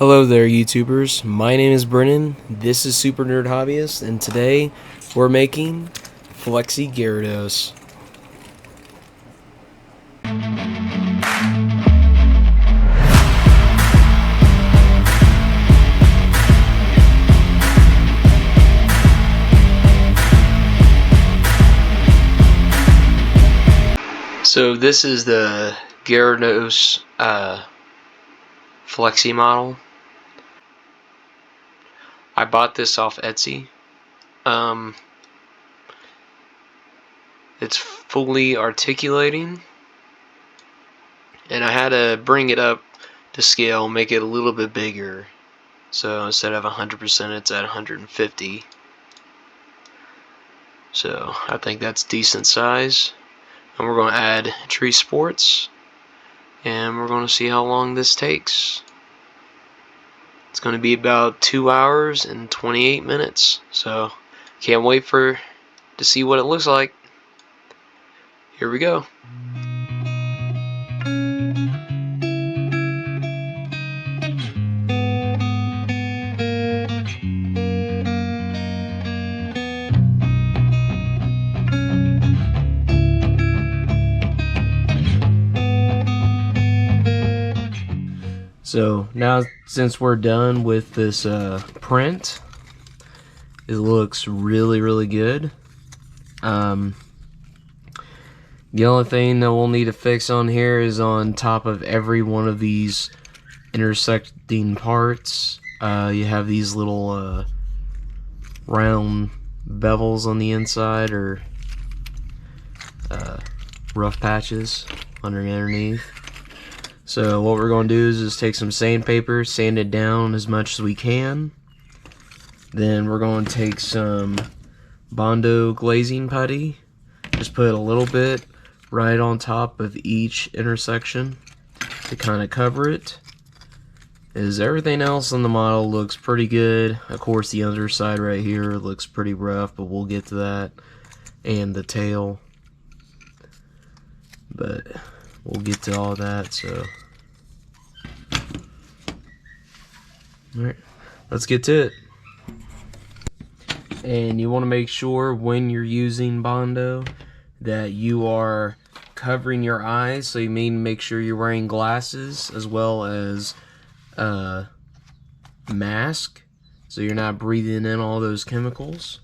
Hello there, YouTubers. My name is Brennan. This is Super Nerd Hobbyist, and today we're making Flexi Gyarados. So this is the Gyarados Flexi model. I bought this off Etsy. It's fully articulating, and I had to bring it up to scale, make it a little bit bigger. So instead of 100%, it's at 150. So I think that's decent size. And we're going to add tree sports, and we're going to see how long this takes. It's going to be about 2 hours and 28 minutes. So can't wait to see what it looks like. Here we go. So now, since we're done with this print, it looks really good. The only thing that we'll need to fix on here is on top of every one of these intersecting parts, you have these little round bevels on the inside, or rough patches underneath. So what we're going to do is just take some sandpaper, sand it down as much as we can. Then we're going to take some Bondo glazing putty, just put a little bit right on top of each intersection to kind of cover it. As everything else on the model looks pretty good. Of course, the underside right here looks pretty rough, but we'll get to that, and the tail. But we'll get to all that. So alright, let's get to it. And you want to make sure when you're using Bondo that you are covering your eyes, so you need to make sure you're wearing glasses as well as a mask, so you're not breathing in all those chemicals.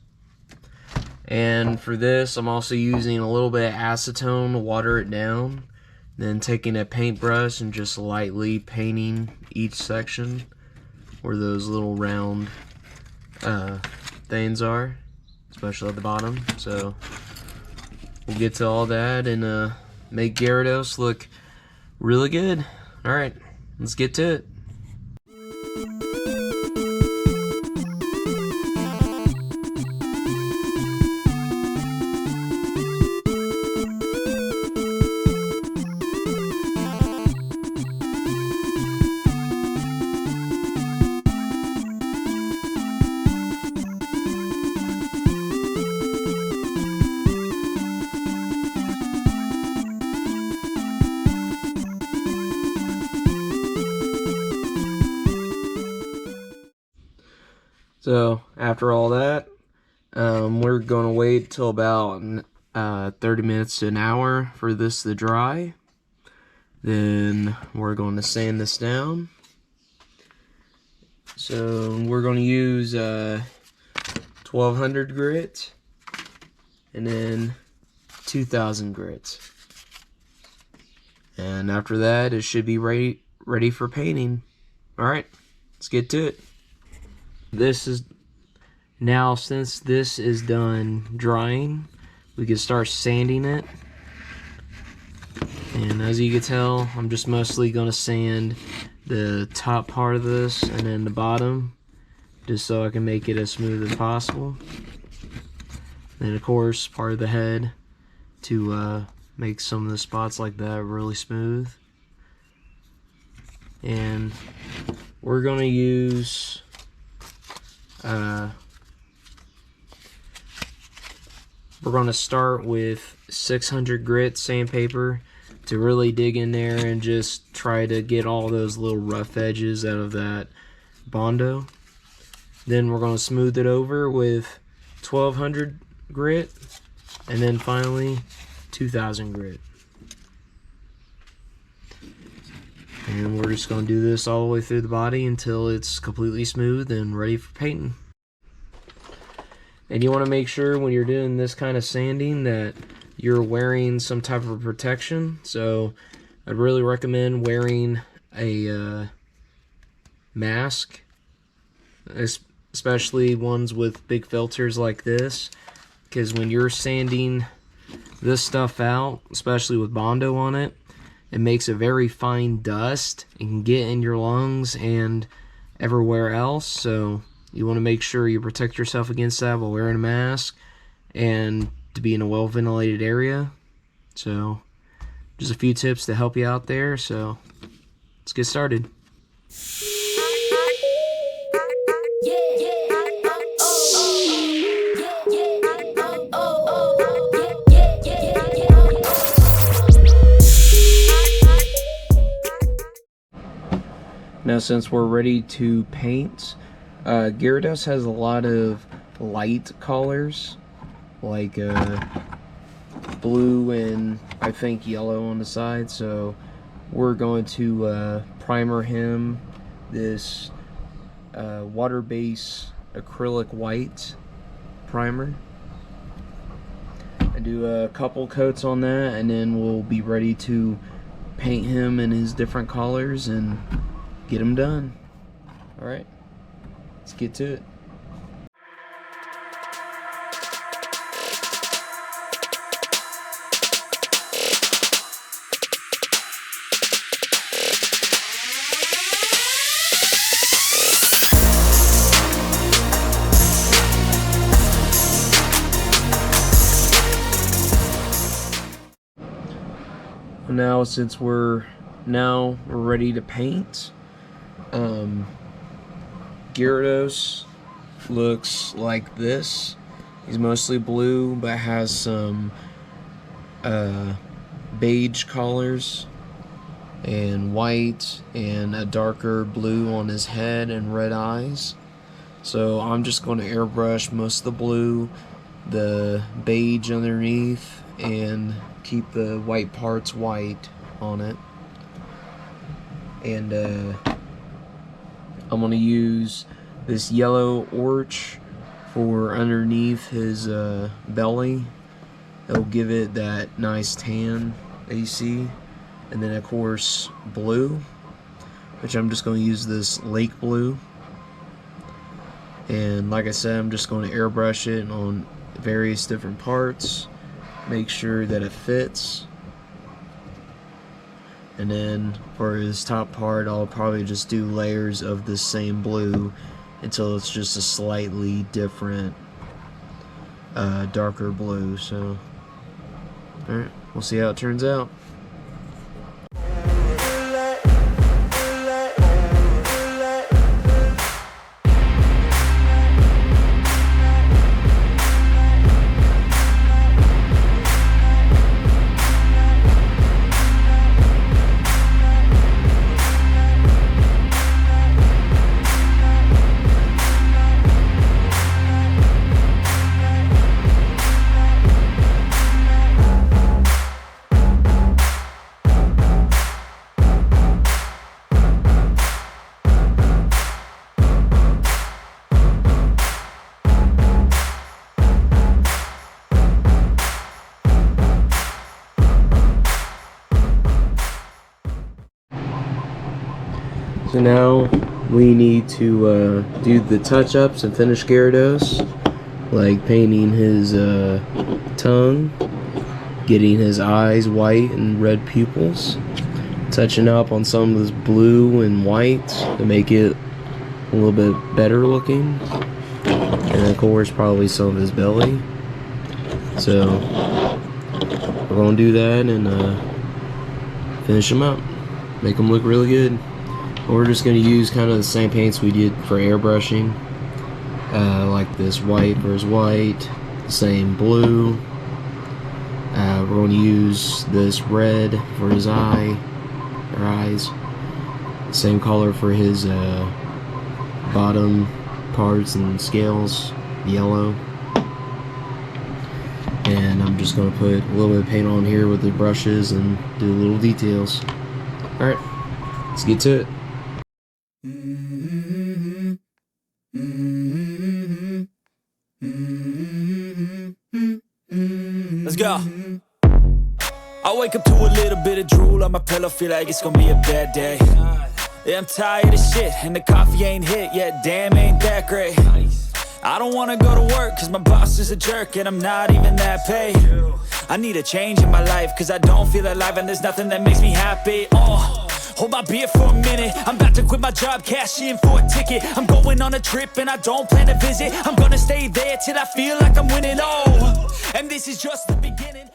And for this, I'm also using a little bit of acetone to water it down, then taking a paintbrush and just lightly painting each section where those little round things are, especially at the bottom. So we'll get to all that and make Gyarados look really good. Alright, let's get to it. So after all that, we're going to wait till about 30 minutes to an hour for this to dry. Then we're going to sand this down. So we're going to use 1200 grit and then 2000 grit. And after that, it should be ready for painting. Alright, let's get to it. This is now, since this is done drying, we can start sanding it. And as you can tell, I'm just mostly going to sand the top part of this and then the bottom, just so I can make it as smooth as possible. Then of course part of the head to make some of the spots like that really smooth. And we're going to use we're going to start with 600 grit sandpaper, to really dig in there and just try to get all those little rough edges out of that Bondo. Then we're going to smooth it over with 1200 grit, and then finally 2000 grit. And we're just going to do this all the way through the body until it's completely smooth and ready for painting. And you want to make sure when you're doing this kind of sanding that you're wearing some type of protection. So I'd really recommend wearing a mask, especially ones with big filters like this, because when you're sanding this stuff out, especially with Bondo on it, it makes a very fine dust. It can get in your lungs and everywhere else, so you want to make sure you protect yourself against that while wearing a mask and to be in a well ventilated area. So just a few tips to help you out there, so let's get started. Now since we're ready to paint, Gyarados has a lot of light colors, like blue and I think yellow on the side, so we're going to primer him this water-based acrylic white primer and do a couple coats on that, and then we'll be ready to paint him in his different colors and get him done. Alright, let's get to it. Now since we're ready to paint, Gyarados looks like this. He's mostly blue but has some beige colors and white and a darker blue on his head and red eyes. So I'm just going to airbrush most of the blue, the beige underneath, and keep the white parts white on it. And I'm going to use this yellow orch for underneath his belly. It'll give it that nice tan that you see. And then of course blue, which I'm just going to use this lake blue. And like I said, I'm just going to airbrush it on various different parts, make sure that it fits. And then for his top part, I'll probably just do layers of the same blue until it's just a slightly different darker blue. So alright, we'll see how it turns out. So now we need to do the touch-ups and finish Gyarados, like painting his tongue, getting his eyes white and red pupils, touching up on some of this blue and white to make it a little bit better looking, and of course probably some of his belly. So we're going to do that and finish him up, make him look really good. We're just going to use kind of the same paints we did for airbrushing, like this white versus white, the same blue, We're going to use this red for his eyes. Same color for his bottom parts and scales, yellow. And I'm just going to put a little bit of paint on here with the brushes and do little details. Alright, let's get to it. Let's go. I wake up to a little bit of drool on my pillow, feel like it's gonna be a bad day. Yeah, I'm tired of shit, and the coffee ain't hit yet, damn, ain't that great. I don't wanna go to work, cause my boss is a jerk, and I'm not even that paid. I need a change in my life, cause I don't feel alive, and there's nothing that makes me happy. Hold my beer for a minute, I'm about to quit my job, cash in for a ticket. I'm going on a trip, and I don't plan to visit. I'm gonna stay there till I feel like I'm winning, and this is just the beginning.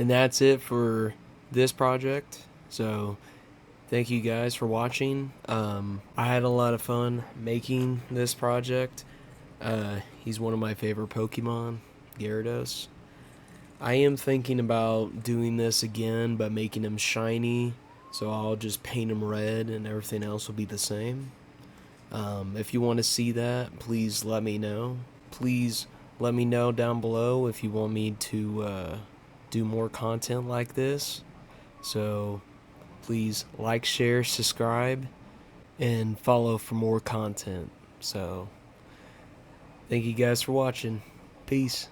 And that's it for this project. So thank you guys for watching. I had a lot of fun making this project. He's one of my favorite Pokemon, Gyarados. I am thinking about doing this again, but making him shiny. So I'll just paint him red and everything else will be the same. If you want to see that, please let me know. Please let me know down below if you want me to do more content like this. So please like, share, subscribe, and follow for more content. So thank you guys for watching. Peace.